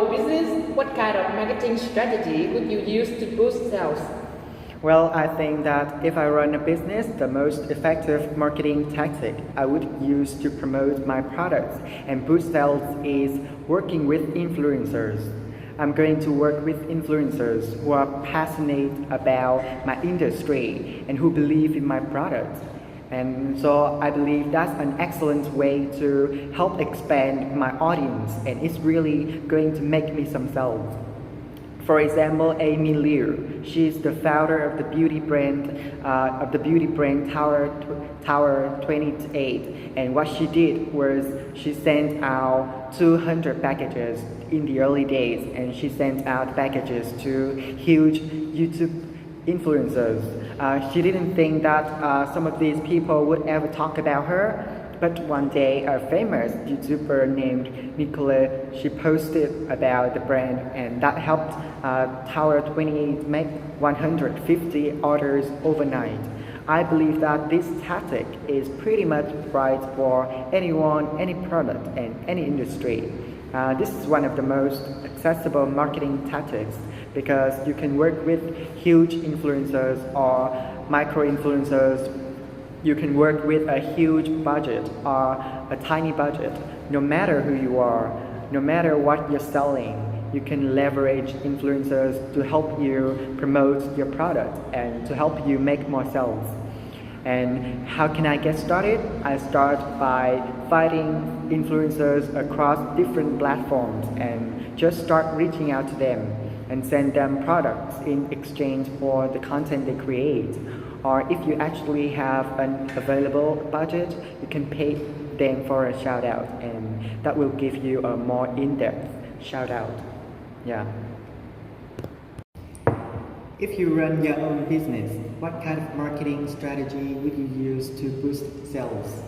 own business, what kind of marketing strategy would you use to boost sales? Well, I think that if I run a business, the most effective marketing tactic I would use to promote my products and boost sales is working with influencers. I'm going to work with influencers who are passionate about my industry and who believe in my products. And so I believe that's an excellent way to help expand my audience, and it's really going to make me some sales. For example, Amy Liu, she's the founder of the beauty brand Tower 28, and what she did was she sent out 200 packages in the early days, and she sent out packages to huge YouTube influencers. She didn't think that some of these people would ever talk about her, but one day a famous YouTuber named Nicole, she posted about the brand, and that helped Tower 28 make 150 orders overnight. I believe that this tactic is pretty much right for anyone, any product, and any industry. This is one of the most accessible marketing tactics because you can work with huge influencers or micro-influencers. You can work with a huge budget or a tiny budget. No matter who you are, no matter what you're selling, you can leverage influencers to help you promote your product and to help you make more sales. And how can I get started? I start by finding influencers across different platforms and just start reaching out to them and send them products in exchange for the content they create. Or if you actually have an available budget, you can pay them for a shout out, and that will give you a more in-depth shout out. Yeah. If you run your own business, what kind of marketing strategy would you use to boost sales?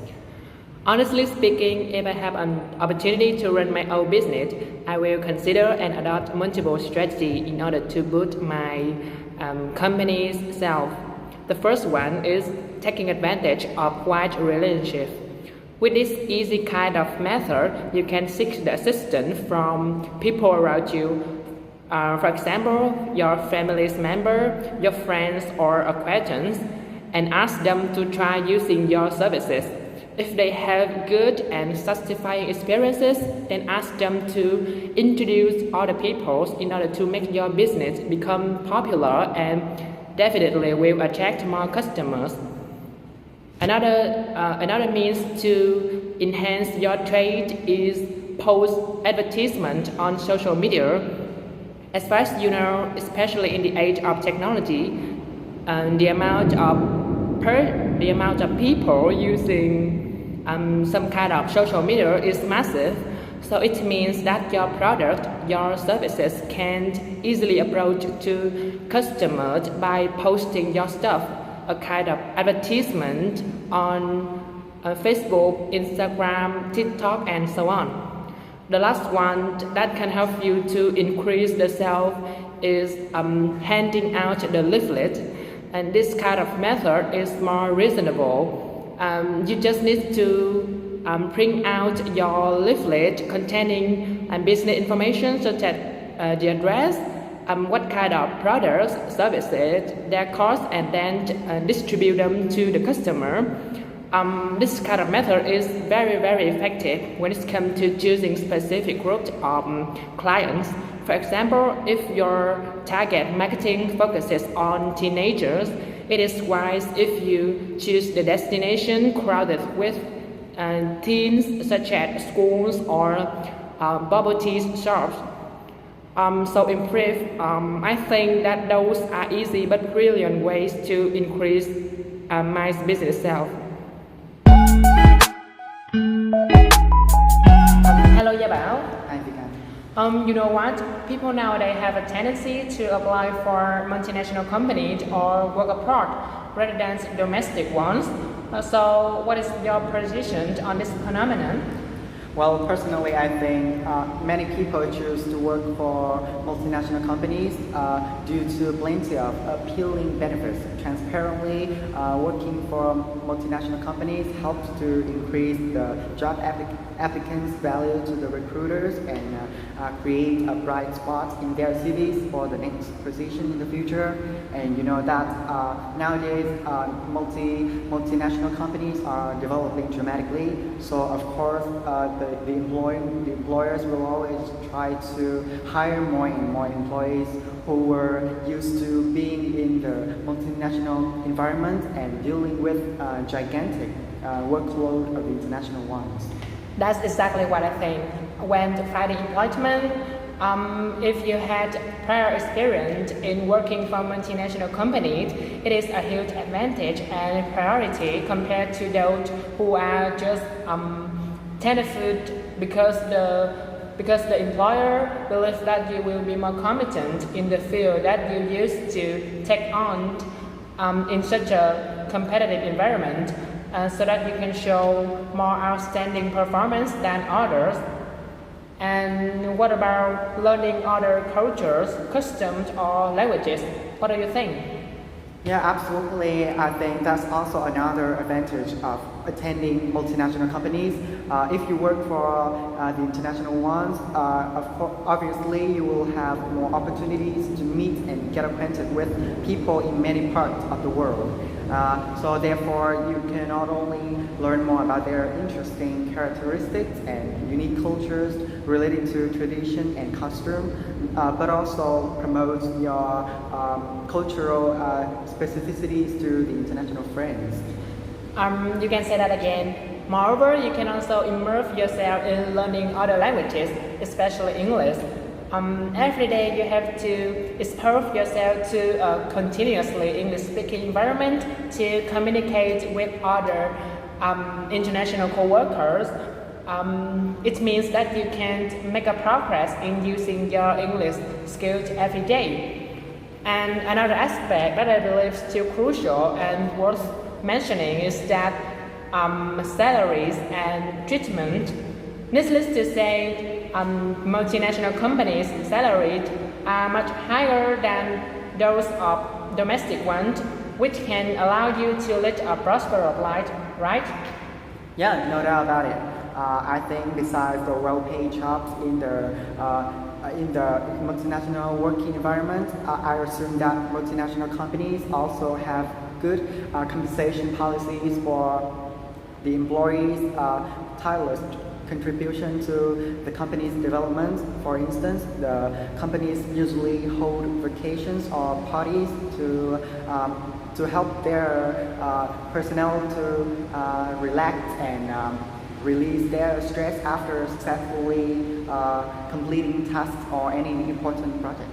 Honestly speaking, if I have an opportunity to run my own business, I will consider and adopt multiple strategies in order to boost my company's sales. The first one is taking advantage of wide relationship. With this easy kind of method, you can seek the assistance from people around you. For example, your family's member, your friends or acquaintance, and ask them to try using your services. If they have good and satisfying experiences, then ask them to introduce other people in order to make your business become popular and definitely will attract more customers. Another means to enhance your trade is post advertisement on social media. As far as you know, especially in the age of technology, the amount of people using some kind of social media is massive. So it means that your product, your services can easily approach to customers by posting your stuff, a kind of advertisement on Facebook, Instagram, TikTok, and so on. The last one that can help you to increase the sales is handing out the leaflet, and this kind of method is more reasonable. You just need to print out your leaflet containing business information such as the address, what kind of products, services, their cost, and then distribute them to the customer. This kind of method is very, very effective when it comes to choosing specific groups of clients. For example, if your target marketing focuses on teenagers, it is wise if you choose the destination crowded with teens such as schools or bubble tea shops. So in brief, I think that those are easy but brilliant ways to increase my business sales. Hello, Gia Bao. Hi, Viet Anh. You know what? People nowadays have a tendency to apply for multinational companies or work abroad rather than domestic ones. So, what is your position on this phenomenon? Well, personally, I think many people choose to work for multinational companies due to plenty of appealing benefits. Transparently, working for multinational companies helps to increase the job applicants' value to the recruiters and create a bright spot in their CVs for the next position in the future. And you know that nowadays multinational companies are developing dramatically. So of course, the employers will always try to hire more and more employees who were used to being in the multinational environment and dealing with gigantic workload of international ones. That's exactly what I think. When finding employment, if you had prior experience in working for multinational companies, it is a huge advantage and priority compared to those who are just tenderfoot because the employer believes that you will be more competent in the field that you used to take on in such a competitive environment, so that you can show more outstanding performance than others. And what about learning other cultures, customs, or languages? What do you think? Yeah, absolutely. I think that's also another advantage of attending multinational companies. If you work for the international ones, obviously you will have more opportunities to meet and get acquainted with people in many parts of the world. So therefore, you can not only learn more about their interesting characteristics and unique cultures related to tradition and costume, but also promote your cultural specificities to the international friends. You can say that again. Moreover, you can also immerse yourself in learning other languages, especially English. Every day you have to expose yourself to a continuously English-speaking environment to communicate with other international co-workers. It means that you can make a progress in using your English skills every day. And another aspect that I believe is still crucial and worth mentioning is that salaries and treatment. Needless to say, multinational companies' salaries are much higher than those of domestic ones, which can allow you to lead a prosperous life, right? Yeah, no doubt about it. I think besides the well-paid jobs in the multinational working environment, I assume that multinational companies also have good compensation policies for the employees' tireless contribution to the company's development. For instance, the companies usually hold vacations or parties to help their personnel to relax and release their stress after successfully completing tasks or any important projects.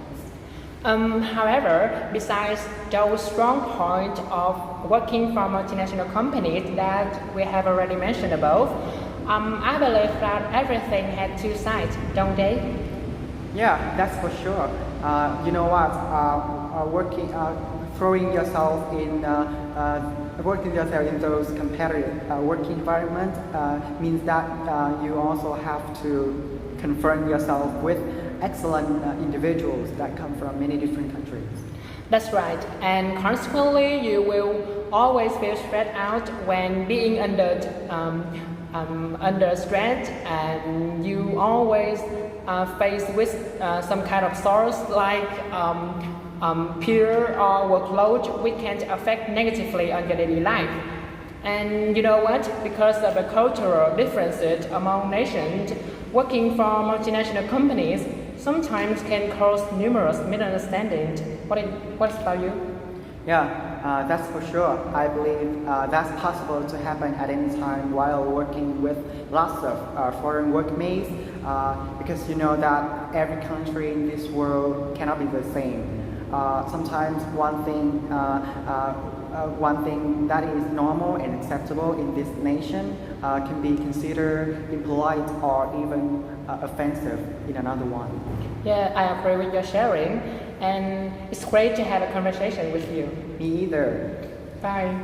However, besides those strong points of working for multinational companies that we have already mentioned above, I believe that everything had two sides, don't they? Yeah, that's for sure. You know what? Working yourself in those competitive working environments means that you also have to confront yourself with excellent individuals that come from many different countries. That's right, and consequently, you will always feel stressed out when being under stress, and you always face with some kind of source like peer or workload, which can affect negatively on your daily life. And you know what? Because of the cultural differences among nations, working for multinational companies sometimes can cause numerous misunderstandings. What's about you? Yeah, that's for sure. I believe that's possible to happen at any time while working with lots of foreign workmates, because you know that every country in this world cannot be the same. Sometimes one thing that is normal and acceptable in this nation can be considered impolite or even offensive in another one. Yeah, I agree with your sharing, and it's great to have a conversation with you. Me either. Bye.